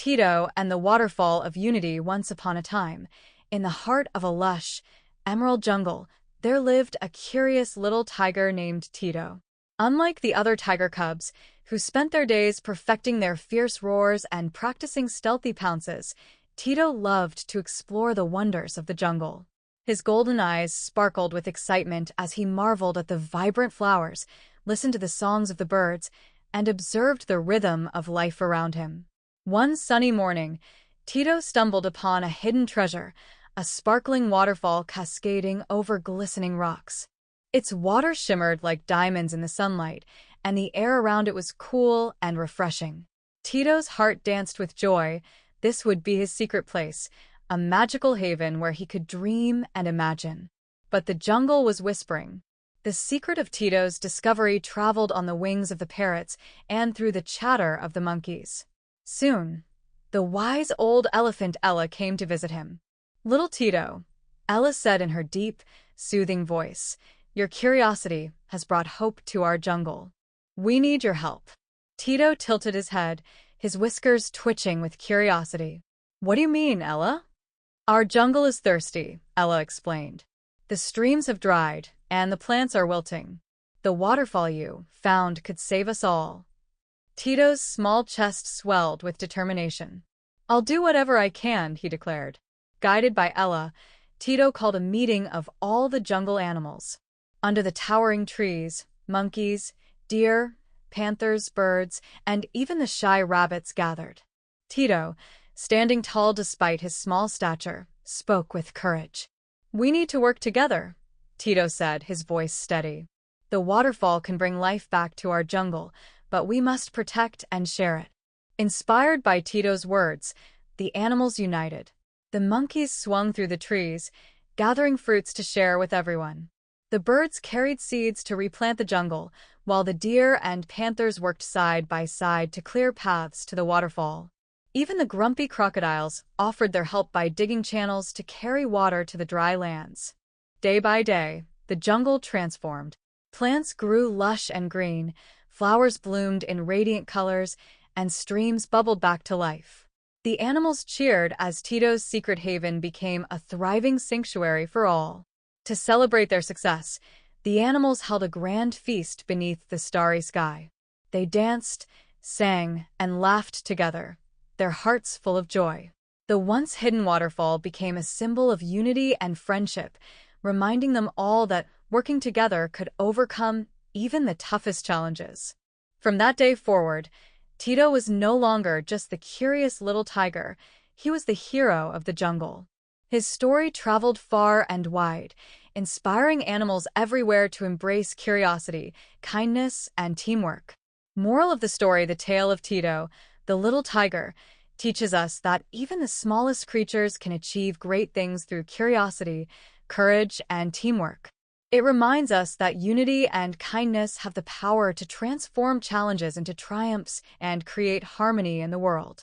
Tito and the Waterfall of Unity. Once upon a time, in the heart of a lush, emerald jungle, there lived a curious little tiger named Tito. Unlike the other tiger cubs, who spent their days perfecting their fierce roars and practicing stealthy pounces, Tito loved to explore the wonders of the jungle. His golden eyes sparkled with excitement as he marveled at the vibrant flowers, listened to the songs of the birds, and observed the rhythm of life around him. One sunny morning, Tito stumbled upon a hidden treasure, a sparkling waterfall cascading over glistening rocks. Its water shimmered like diamonds in the sunlight, and the air around it was cool and refreshing. Tito's heart danced with joy. This would be his secret place, a magical haven where he could dream and imagine. But the jungle was whispering. The secret of Tito's discovery traveled on the wings of the parrots and through the chatter of the monkeys. Soon, the wise old elephant Ella came to visit him. "Little Tito," Ella said in her deep, soothing voice, "your curiosity has brought hope to our jungle. We need your help." Tito tilted his head, his whiskers twitching with curiosity. "What do you mean, Ella?" "Our jungle is thirsty," Ella explained. "The streams have dried, and the plants are wilting. The waterfall you found could save us all." Tito's small chest swelled with determination. "I'll do whatever I can," he declared. Guided by Ella, Tito called a meeting of all the jungle animals. Under the towering trees, monkeys, deer, panthers, birds, and even the shy rabbits gathered. Tito, standing tall despite his small stature, spoke with courage. "We need to work together," Tito said, his voice steady. "The waterfall can bring life back to our jungle, but we must protect and share it." Inspired by Tito's words, the animals united. The monkeys swung through the trees, gathering fruits to share with everyone. The birds carried seeds to replant the jungle, while the deer and panthers worked side by side to clear paths to the waterfall. Even the grumpy crocodiles offered their help by digging channels to carry water to the dry lands. Day by day, the jungle transformed. Plants grew lush and green, flowers bloomed in radiant colors, and streams bubbled back to life. The animals cheered as Tito's secret haven became a thriving sanctuary for all. To celebrate their success, the animals held a grand feast beneath the starry sky. They danced, sang, and laughed together, their hearts full of joy. The once hidden waterfall became a symbol of unity and friendship, reminding them all that working together could overcome even the toughest challenges. From that day forward, Tito was no longer just the curious little tiger, he was the hero of the jungle. His story traveled far and wide, inspiring animals everywhere to embrace curiosity, kindness, and teamwork. Moral of the story: the tale of Tito, the little tiger, teaches us that even the smallest creatures can achieve great things through curiosity, courage, and teamwork. It reminds us that unity and kindness have the power to transform challenges into triumphs and create harmony in the world.